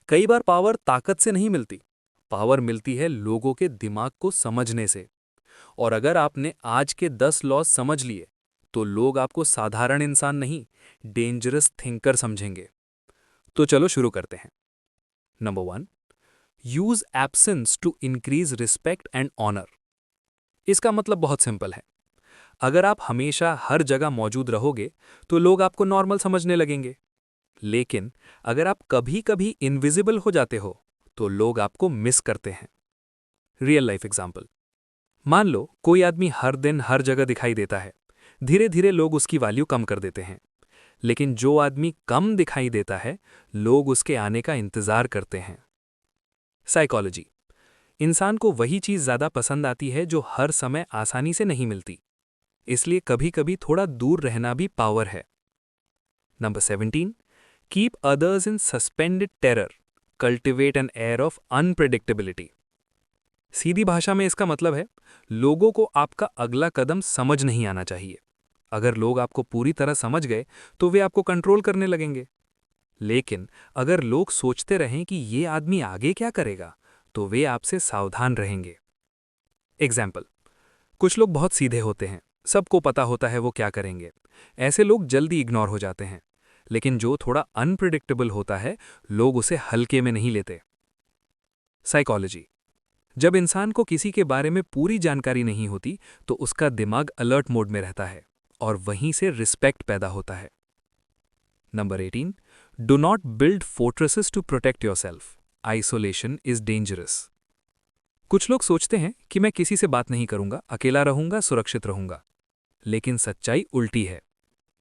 कई बार पावर ताकत से नहीं मिलती, पावर मिलती है लोगों के दिमाग को समझने से। और अगर आपने आज के 10 लॉज समझ लिए, तो लोग आपको साधारण इंसान नहीं, डेंजरस थिंकर समझेंगे। तो चलो शुरू करते हैं। Number 1, use absence to increase respect and honour. इसका मतलब बहुत सिंपल है। अगर आप हमेशा हर जगह मौजूद रहोगे, तो लोग आपको नॉर्मल समझने लगेंगे। लेकिन अगर आप कभी कभी इनविजिबल हो जाते हो, तो लोग आपको मिस करते हैं। रियल लाइफ एग्जाम्पल, मान लो कोई आदमी हर दिन हर जगह दिखाई देता है। धीरे धीरे लोग उसकी वैल्यू कम कर देते हैं। लेकिन जो आदमी कम दिखाई देता है, लोग उसके आने का इंतजार करते हैं। साइकोलॉजी, इंसान को वही चीज ज्यादा पसंद आती है जो हर समय आसानी से नहीं मिलती। इसलिए कभी कभी थोड़ा दूर रहना भी पावर है। Number 17, keep others in suspended terror, cultivate an air of unpredictability. सीधी भाषा में इसका मतलब है, लोगों को आपका अगला कदम समझ नहीं आना चाहिए। अगर लोग आपको पूरी तरह समझ गए, तो वे आपको कंट्रोल करने लगेंगे। लेकिन अगर लोग सोचते रहें कि ये आदमी आगे क्या करेगा, तो वे आपसे सावधान रहेंगे। एग्जाम्पल, कुछ लोग बहुत सीधे होते हैं, सबको पता होता है वो क्या करेंगे। ऐसे लोग जल्दी इग्नोर हो जाते हैं। लेकिन जो थोड़ा अनप्रिडिक्टेबल होता है, लोग उसे हल्के में नहीं लेते। साइकोलॉजी, जब इंसान को किसी के बारे में पूरी जानकारी नहीं होती, तो उसका दिमाग अलर्ट मोड में रहता है और वहीं से रिस्पेक्ट पैदा होता है। Number 18, do not build fortresses to protect yourself, isolation is dangerous. कुछ लोग सोचते हैं कि मैं किसी से बात नहीं करूंगा, अकेला रहूंगा, सुरक्षित रहूंगा। लेकिन सच्चाई उल्टी है।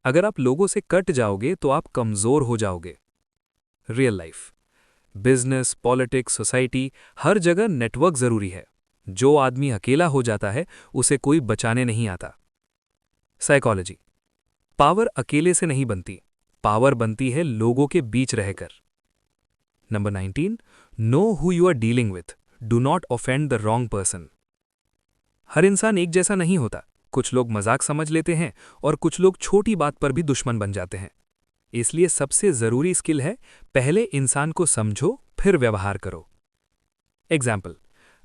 अगर आप लोगों से कट जाओगे, तो आप कमजोर हो जाओगे। Real life, business, politics, society, हर जगह नेटवर्क जरूरी है। जो आदमी अकेला हो जाता है, उसे कोई बचाने नहीं आता। साइकोलॉजी, पावर अकेले से नहीं बनती, पावर बनती है लोगों के बीच रहकर। Number 19, know who you are dealing with, do not offend the wrong person. हर इंसान एक जैसा नहीं होता। कुछ लोग मजाक समझ लेते हैं और कुछ लोग छोटी बात पर भी दुश्मन बन जाते हैं। इसलिए सबसे जरूरी स्किल है, पहले इंसान को समझो, फिर व्यवहार करो। एग्जाम्पल,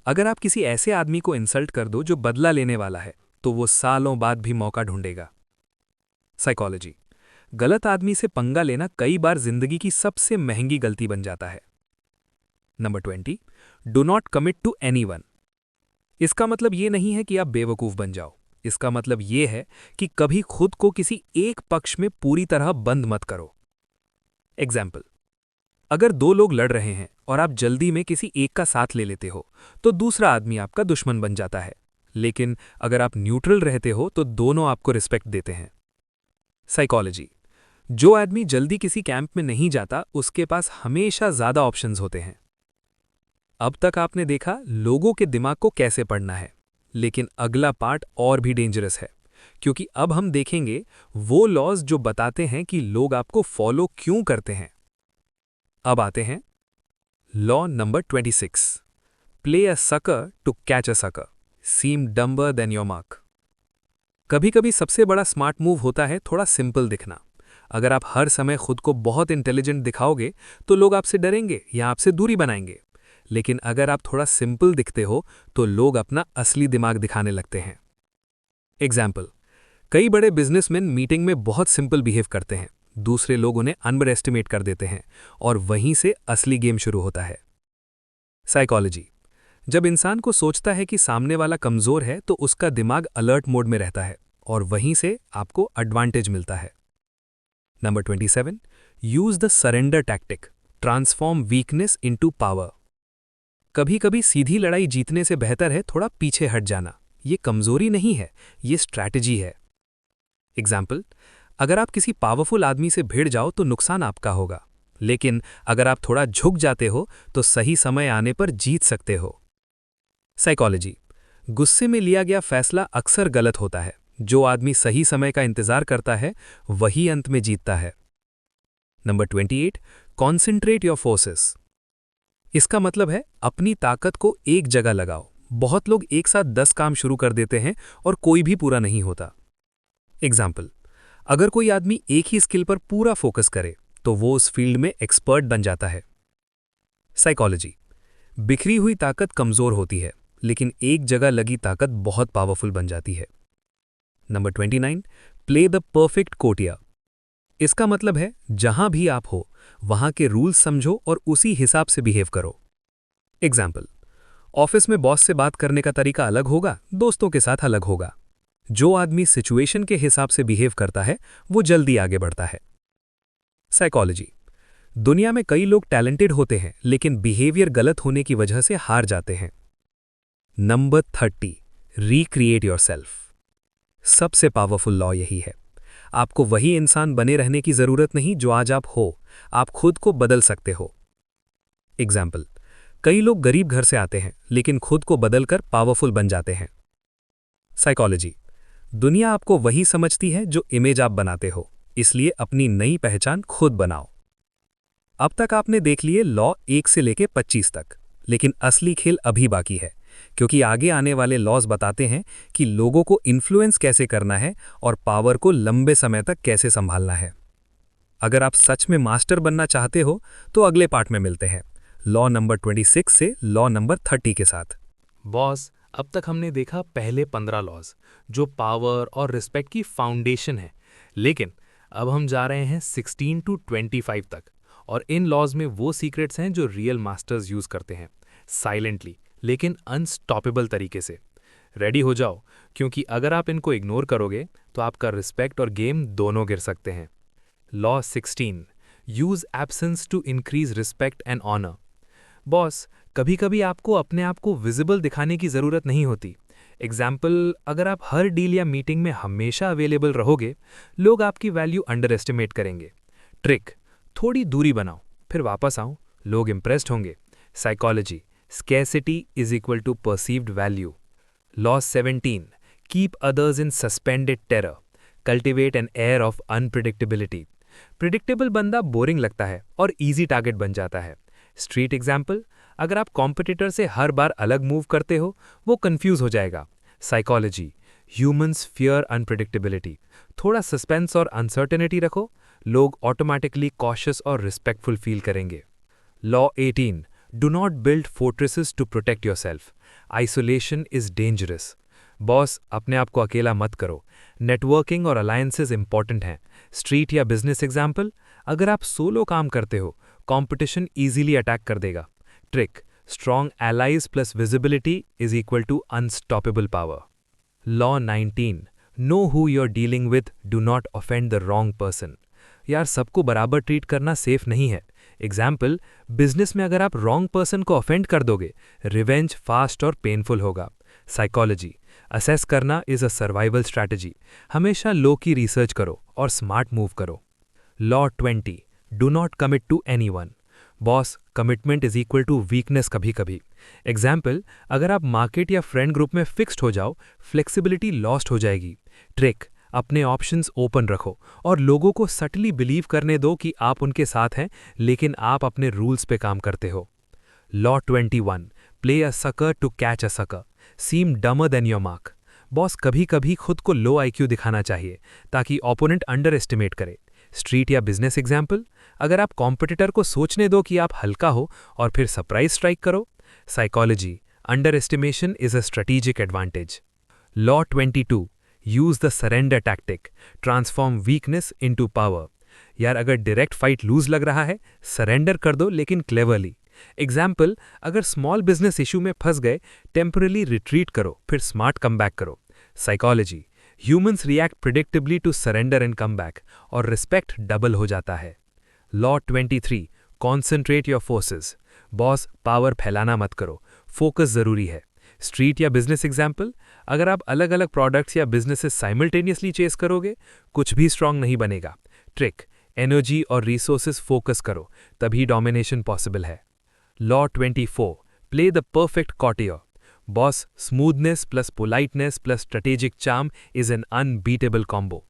अगर आप किसी ऐसे आदमी को इंसल्ट कर दो जो बदला लेने वाला है, तो वो सालों बाद भी मौका ढूंढेगा। साइकोलॉजी, गलत आदमी से पंगा लेना कई बार जिंदगी की सबसे महंगी गलती बन जाता है। Number 20, do not commit to anyone. इसका मतलब ये नहीं है कि आप बेवकूफ बन जाओ। इसका मतलब ये है कि कभी खुद को किसी एक पक्ष में पूरी तरह बंद मत करो। एग्जाम्पल, अगर दो लोग लड़ रहे हैं और आप जल्दी में किसी एक का साथ ले लेते हो, तो दूसरा आदमी आपका दुश्मन बन जाता है। लेकिन अगर आप न्यूट्रल रहते हो, तो दोनों आपको रिस्पेक्ट देते हैं। साइकोलॉजी, जो आदमी जल्दी किसी कैंप में नहीं जाता, उसके पास हमेशा ज्यादा ऑप्शंस होते हैं। अब तक आपने देखा लोगों के दिमाग को कैसे पढ़ना है, लेकिन अगला पार्ट और भी डेंजरस है, क्योंकि अब हम देखेंगे वो लॉज जो बताते हैं कि लोग आपको फॉलो क्यों करते हैं। अब आते हैं law number 26, play a sucker to catch a sucker, seem dumber than your mark. कभी कभी सबसे बड़ा स्मार्ट मूव होता है थोड़ा सिंपल दिखना। अगर आप हर समय खुद को बहुत इंटेलिजेंट दिखाओगे, तो लोग आपसे डरेंगे या आपसे दूरी बनाएंगे। लेकिन अगर आप थोड़ा सिंपल दिखते हो, तो लोग अपना असली दिमाग दिखाने लगते हैं। एग्जाम्पल, कई बड़े बिजनेसमैन मीटिंग में बहुत सिंपल बिहेव करते हैं। दूसरे लोग उन्हें अंडर एस्टिमेट कर देते हैं और वहीं से असली गेम शुरू होता है। साइकोलॉजी, जब इंसान को सोचता है कि सामने वाला कमजोर है, तो उसका दिमाग अलर्ट मोड में रहता है और वहीं से आपको एडवांटेज मिलता है। Number 27, use the surrender tactic, transform weakness into power. कभी कभी सीधी लड़ाई जीतने से बेहतर है थोड़ा पीछे हट जाना। ये कमजोरी नहीं है, ये स्ट्रैटेजी है। एग्जाम्पल, अगर आप किसी पावरफुल आदमी से भिड़ जाओ, तो नुकसान आपका होगा। लेकिन अगर आप थोड़ा झुक जाते हो, तो सही समय आने पर जीत सकते हो। साइकोलॉजी, गुस्से में लिया गया फैसला अक्सर गलत होता है। जो आदमी सही समय का इंतजार करता है, वही अंत में जीतता है। Number 28, concentrate your forces. इसका मतलब है अपनी ताकत को एक जगह लगाओ। बहुत लोग एक साथ 10 काम शुरू कर देते हैं और कोई भी पूरा नहीं होता। एग्जाम्पल, अगर कोई आदमी एक ही स्किल पर पूरा फोकस करे, तो वो उस फील्ड में एक्सपर्ट बन जाता है। साइकोलॉजी। बिखरी हुई ताकत कमजोर होती है, लेकिन एक जगह लगी ताकत बहुत पावरफुल बन जाती है। Number 29, play the perfect courtier. इसका मतलब है जहां भी आप हो वहां के रूल्स समझो और उसी हिसाब से बिहेव करो। एग्जाम्पल, ऑफिस में बॉस से बात करने का तरीका अलग होगा, दोस्तों के साथ अलग होगा। जो आदमी सिचुएशन के हिसाब से बिहेव करता है वो जल्दी आगे बढ़ता है। साइकोलॉजी। दुनिया में कई लोग टैलेंटेड होते हैं लेकिन बिहेवियर गलत होने की वजह से हार जाते हैं। Number 30, recreate yourself. सबसे पावरफुल लॉ यही है। आपको वही इंसान बने रहने की जरूरत नहीं जो आज आप हो, आप खुद को बदल सकते हो। एग्जाम्पल, कई लोग गरीब घर से आते हैं लेकिन खुद को बदलकर पावरफुल बन जाते हैं। साइकोलॉजी। दुनिया आपको वही समझती है जो इमेज आप बनाते हो, इसलिए अपनी नई पहचान खुद बनाओ। अब तक आपने देख लिए लॉ 1 से लेकर 25 तक, लेकिन असली खेल अभी बाकी है, क्योंकि आगे आने वाले लॉज बताते हैं कि लोगों को इन्फ्लुएंस कैसे करना है और पावर को लंबे समय तक कैसे संभालना है। अगर आप सच में मास्टर बनना चाहते हो तो अगले पार्ट में मिलते हैं, लॉ नंबर 26 से लॉ नंबर 30 के साथ। बॉस, अब तक हमने देखा पहले 15 लॉज जो पावर और रिस्पेक्ट की फाउंडेशन है, लेकिन अब हम जा रहे हैं 16 टू 25 तक, और इन लॉज में वो सीक्रेट्स हैं जो रियल मास्टर्स यूज करते हैं, साइलेंटली लेकिन अनस्टॉपेबल तरीके से। रेडी हो जाओ, क्योंकि अगर आप इनको इग्नोर करोगे तो आपका रिस्पेक्ट और गेम दोनों गिर सकते हैं। Law 16, use absence to increase respect and honour. Boss, कभी कभी आपको अपने आप को विजिबल दिखाने की जरूरत नहीं होती। एग्जाम्पल, अगर आप हर डील या मीटिंग में हमेशा अवेलेबल रहोगे, लोग आपकी वैल्यू अंडर एस्टिमेट करेंगे। ट्रिक, थोड़ी दूरी बनाओ फिर वापस आओ, लोग इंप्रेस्ड होंगे। Psychology, scarcity is equal to perceived value. Law 17, keep others in suspended terror, cultivate an air of unpredictability. Predictable बंदा बोरिंग लगता है और इजी टारगेट बन जाता है। स्ट्रीट एग्जाम्पल, अगर आप कॉम्पिटिटर से हर बार अलग मूव करते हो, वो कंफ्यूज हो जाएगा। Psychology, humans fear unpredictability. थोड़ा सस्पेंस और अनसर्टेनिटी रखो, लोग ऑटोमेटिकली कॉशियस और रिस्पेक्टफुल फील करेंगे। Law 18, do not build fortresses to protect yourself, isolation is dangerous. Boss, अपने आप को अकेला मत करो, नेटवर्किंग और अलायंसेस इंपॉर्टेंट हैं। स्ट्रीट या बिजनेस एग्जाम्पल, अगर आप सोलो काम करते हो, कंपटीशन इजीली अटैक कर देगा। Trick, strong allies plus visibility is equal to unstoppable power. Law 19, know who you are dealing with, do not offend the wrong person. यार, सबको बराबर ट्रीट करना सेफ नहीं है। एग्जाम्पल, बिजनेस में अगर आप रॉन्ग पर्सन को ऑफेंड कर दोगे, रिवेंज फास्ट और पेनफुल होगा। साइकोलॉजी, असेस करना इज अ सर्वाइवल स्ट्रैटेजी। हमेशा लो की रिसर्च करो और स्मार्ट मूव करो। Law 20, do not commit to anyone. Boss, commitment is equal to weakness कभी कभी। एग्जाम्पल, अगर आप मार्केट या फ्रेंड ग्रुप में फिक्स्ड हो जाओ, फ्लेक्सिबिलिटी लॉस्ट हो जाएगी। ट्रिक, अपने ऑप्शंस ओपन रखो और लोगों को सटली बिलीव करने दो कि आप उनके साथ हैं, लेकिन आप अपने रूल्स पे काम करते हो। Law 21, play a sucker to catch a sucker, seem dumber than your mark. Boss, कभी कभी खुद को लो आईक्यू दिखाना चाहिए ताकि ओपोनेंट अंडर एस्टिमेट करे। स्ट्रीट या बिजनेस एग्जाम्पल, अगर आप कॉम्पिटिटर को सोचने दो कि आप हल्का हो और फिर सरप्राइज स्ट्राइक करो। Psychology, under estimation is a strategic advantage. Law 22, use the surrender tactic, transform weakness into power. यार, अगर डायरेक्ट फाइट लूज लग रहा है, सरेंडर कर दो लेकिन क्लेवरली। एग्जाम्पल, अगर स्मॉल बिजनेस इशू में फंस गए, टेम्पररी रिट्रीट करो फिर स्मार्ट कम बैक करो। Psychology, humans react predictably to surrender and come back, और रिस्पेक्ट डबल हो जाता है। Law 23, concentrate your forces. Boss, power फैलाना मत करो, फोकस जरूरी है। स्ट्रीट या बिजनेस एग्जाम्पल, अगर आप अलग अलग प्रोडक्ट्स या बिजनेसेस साइमल्टेनियसली चेस करोगे, कुछ भी स्ट्रांग नहीं बनेगा। ट्रिक, एनर्जी और रिसोर्सेस फोकस करो, तभी डोमिनेशन पॉसिबल है। Law 24, play the perfect courtier. Boss, smoothness plus politeness plus strategic charm is an unbeatable combo.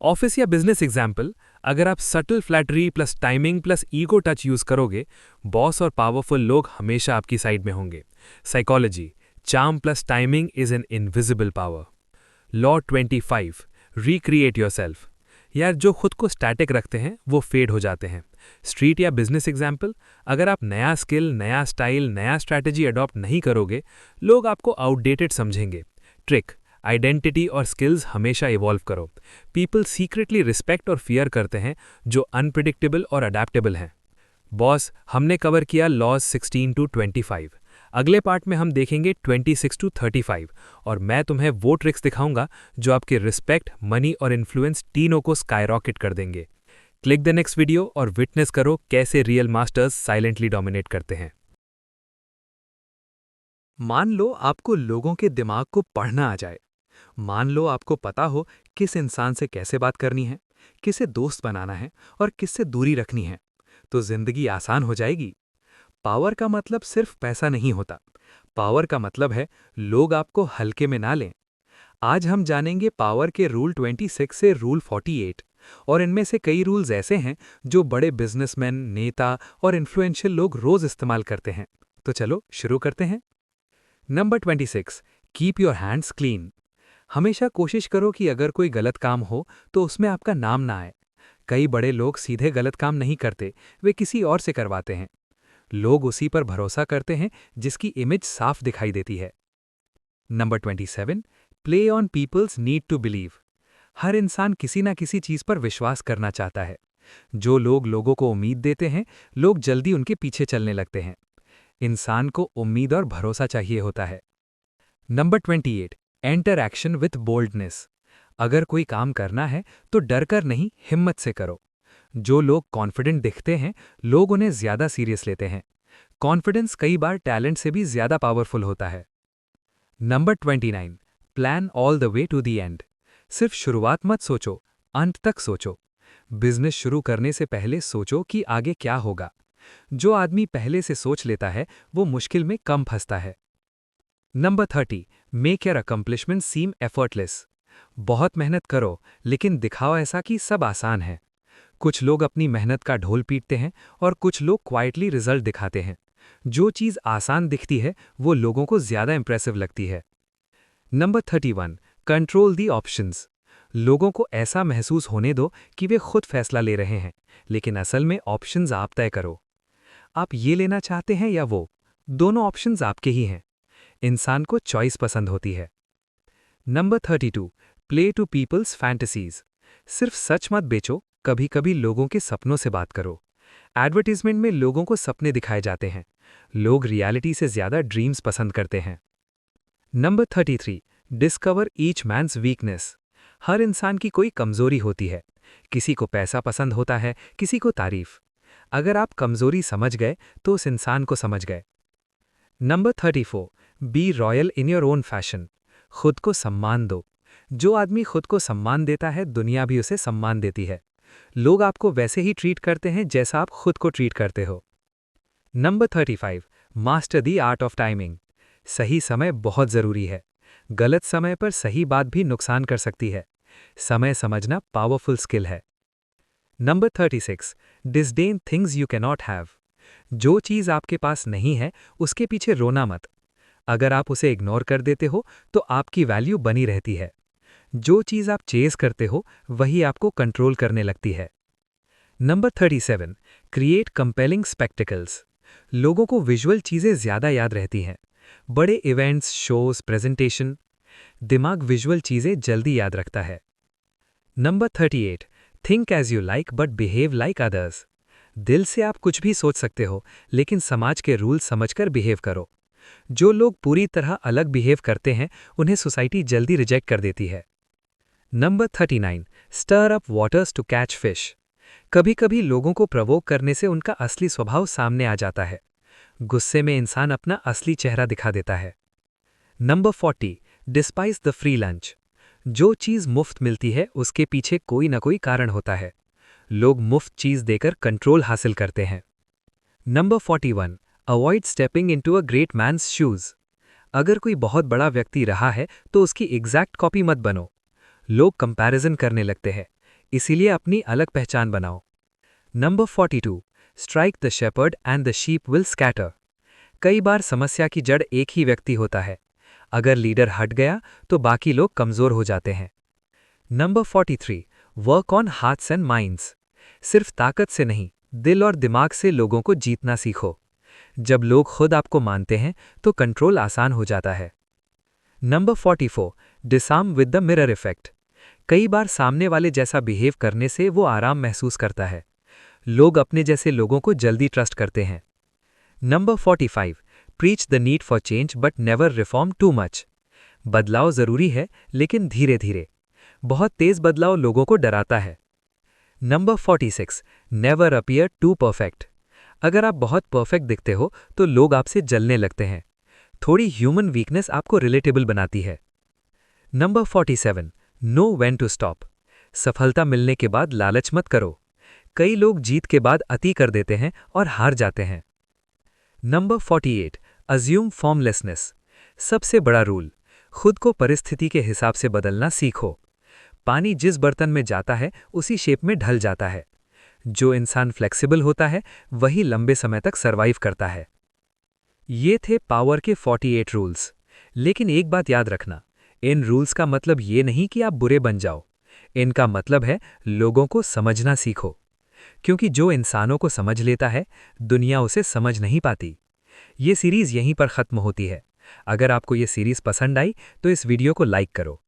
Office या बिजनेस एग्जाम्पल, अगर आप subtle flattery plus timing plus ego touch use करोगे, boss और powerful लोग हमेशा आपकी side में होंगे। Psychology, charm plus timing is an invisible power. Law 25, recreate yourself. यार, जो खुद को स्टैटिक रखते हैं वो फेड हो जाते हैं, स्ट्रीट या बिजनेस एग्जाम्पल, अगर आप नया स्किल, नया स्टाइल, नया स्ट्रैटेजी अडॉप्ट नहीं करोगे, लोग आपको आउटडेटेड समझेंगे। ट्रिक, आइडेंटिटी और स्किल्स हमेशा इवॉल्व करो। पीपल सीक्रेटली रिस्पेक्ट और फियर करते हैं जो अनप्रिडिक्टेबल और अडेप्टेबल हैं। बॉस, हमने कवर किया लॉज 16 टू 25। अगले पार्ट में हम देखेंगे 26 टू 35 और मैं तुम्हें वो ट्रिक्स दिखाऊंगा जो आपके रिस्पेक्ट, मनी और इन्फ्लुएंस तीनों को स्काईरॉकेट कर देंगे। क्लिक द नेक्स्ट वीडियो और विटनेस करो कैसे रियल मास्टर्स साइलेंटली डोमिनेट करते हैं। मान लो आपको लोगों के दिमाग को पढ़ना आ जाए। मान लो आपको पता हो किस इंसान से कैसे बात करनी है, किसे दोस्त बनाना है और किससे दूरी रखनी है, तो जिंदगी आसान हो जाएगी। पावर का मतलब सिर्फ पैसा नहीं होता। पावर का मतलब है लोग आपको हल्के में ना लें। आज हम जानेंगे पावर के रूल 26 से रूल 48 और इनमें से कई रूल्स ऐसे हैं जो बड़े बिजनेसमैन, नेता और इन्फ्लुएंशियल लोग रोज इस्तेमाल करते हैं। तो चलो शुरू करते हैं। Number 26, keep your hands clean. हमेशा कोशिश करो कि अगर कोई गलत काम हो तो उसमें आपका नाम ना आए। कई बड़े लोग सीधे गलत काम नहीं करते, वे किसी और से करवाते हैं। लोग उसी पर भरोसा करते हैं जिसकी इमेज साफ दिखाई देती है। Number 27, play on people's need to believe. हर इंसान किसी ना किसी चीज पर विश्वास करना चाहता है। जो लोग लोगों को उम्मीद देते हैं, लोग जल्दी उनके पीछे चलने लगते हैं। इंसान को उम्मीद और भरोसा चाहिए होता है। Number 28, enter action with boldness. अगर कोई काम करना है तो डर कर नहीं, हिम्मत से करो। जो लोग कॉन्फिडेंट दिखते हैं, लोग उन्हें ज्यादा सीरियस लेते हैं। कॉन्फिडेंस कई बार टैलेंट से भी ज्यादा पावरफुल होता है। Number 29, plan all the way to the end. सिर्फ शुरुआत मत सोचो, अंत तक सोचो। बिजनेस शुरू करने से पहले सोचो कि आगे क्या होगा। जो आदमी पहले से सोच लेता है वो मुश्किल में कम फंसता है। Number 30, make your accomplishment seem effortless. बहुत मेहनत करो लेकिन दिखाओ ऐसा कि सब आसान है। कुछ लोग अपनी मेहनत का ढोल पीटते हैं और कुछ लोग क्वाइटली रिजल्ट दिखाते हैं। जो चीज़ आसान दिखती है वो लोगों को ज्यादा इंप्रेसिव लगती है। Number 31, control the options. लोगों को ऐसा महसूस होने दो कि वे खुद फैसला ले रहे हैं, लेकिन असल में ऑप्शंस आप तय करो। आप ये लेना चाहते हैं या वो, दोनों ऑप्शंस आपके ही हैं। इंसान को चॉइस पसंद होती है। Number 32, play to people's fantasies. सिर्फ सच मत बेचो, कभी कभी लोगों के सपनों से बात करो। एडवर्टीजमेंट में लोगों को सपने दिखाए जाते हैं। लोग रियलिटी से ज्यादा ड्रीम्स पसंद करते हैं। Number 33, discover each man's weakness. हर इंसान की कोई कमजोरी होती है। किसी को पैसा पसंद होता है, किसी को तारीफ। अगर आप कमजोरी समझ गए तो उस इंसान को समझ गए। Number 34, be royal in your own fashion. खुद को सम्मान दो। जो आदमी खुद को सम्मान देता है, दुनिया भी उसे सम्मान देती है। लोग आपको वैसे ही ट्रीट करते हैं जैसा आप खुद को ट्रीट करते हो। Number 35, master the art of timing. सही समय बहुत जरूरी है। गलत समय पर सही बात भी नुकसान कर सकती है। समय समझना पावरफुल स्किल है। Number 36, disdain things you cannot have. जो चीज आपके पास नहीं है उसके पीछे रोना मत। अगर आप उसे इग्नोर कर देते हो तो आपकी वैल्यू बनी रहती है। जो चीज आप चेज करते हो वही आपको कंट्रोल करने लगती है। Number 37, create compelling spectacles. लोगों को विजुअल चीजें ज्यादा याद रहती हैं। बड़े इवेंट्स, शोज, प्रेजेंटेशन। दिमाग विजुअल चीजें जल्दी याद रखता है। Number 38, think as you like but behave like others. दिल से आप कुछ भी सोच सकते हो, लेकिन समाज के रूल समझकर बिहेव करो। जो लोग पूरी तरह अलग बिहेव करते हैं उन्हें सोसाइटी जल्दी रिजेक्ट कर देती है। Number 39, stir up waters to catch fish. कभी कभी लोगों को प्रवोक करने से उनका असली स्वभाव सामने आ जाता है। गुस्से में इंसान अपना असली चेहरा दिखा देता है। Number 40, despise the free lunch. जो चीज मुफ्त मिलती है उसके पीछे कोई ना कोई कारण होता है। लोग मुफ्त चीज देकर कंट्रोल हासिल करते हैं। Number 41, avoid stepping into a great man's shoes. अगर कोई बहुत बड़ा व्यक्ति रहा है तो उसकी एग्जैक्ट कॉपी मत बनो। लोग कंपैरिजन करने लगते हैं, इसीलिए अपनी अलग पहचान बनाओ। Number 42, strike the shepherd and the sheep will scatter. कई बार समस्या की जड़ एक ही व्यक्ति होता है। अगर लीडर हट गया तो बाकी लोग कमजोर हो जाते हैं। Number 43, work on hearts and minds. सिर्फ ताकत से नहीं, दिल और दिमाग से लोगों को जीतना सीखो। जब लोग खुद आपको मानते हैं तो कंट्रोल आसान हो जाता है। Number 44, disarm with the mirror effect. कई बार सामने वाले जैसा बिहेव करने से वो आराम महसूस करता है। लोग अपने जैसे लोगों को जल्दी ट्रस्ट करते हैं। Number 45, preach the need for change but never reform too much. बदलाव जरूरी है लेकिन धीरे धीरे। बहुत तेज बदलाव लोगों को डराता है। Number 46, never appear too perfect. अगर आप बहुत परफेक्ट दिखते हो तो लोग आपसे जलने लगते हैं। थोड़ी ह्यूमन वीकनेस आपको रिलेटेबल बनाती है। Number 47, know when to stop. सफलता मिलने के बाद लालच मत करो। कई लोग जीत के बाद अति कर देते हैं और हार जाते हैं। Number 48, assume formlessness. सबसे बड़ा रूल, खुद को परिस्थिति के हिसाब से बदलना सीखो। पानी जिस बर्तन में जाता है उसी शेप में ढल जाता है। जो इंसान फ्लेक्सिबल होता है वही लंबे समय तक सर्वाइव करता है। ये थे पावर के 48 रूल्स। लेकिन एक बात याद रखना, इन रूल्स का मतलब ये नहीं कि आप बुरे बन जाओ। इनका मतलब है लोगों को समझना सीखो। क्योंकि जो इंसानों को समझ लेता है, दुनिया उसे समझ नहीं पाती। ये सीरीज यहीं पर खत्म होती है। अगर आपको ये सीरीज पसंद आई तो इस वीडियो को लाइक करो।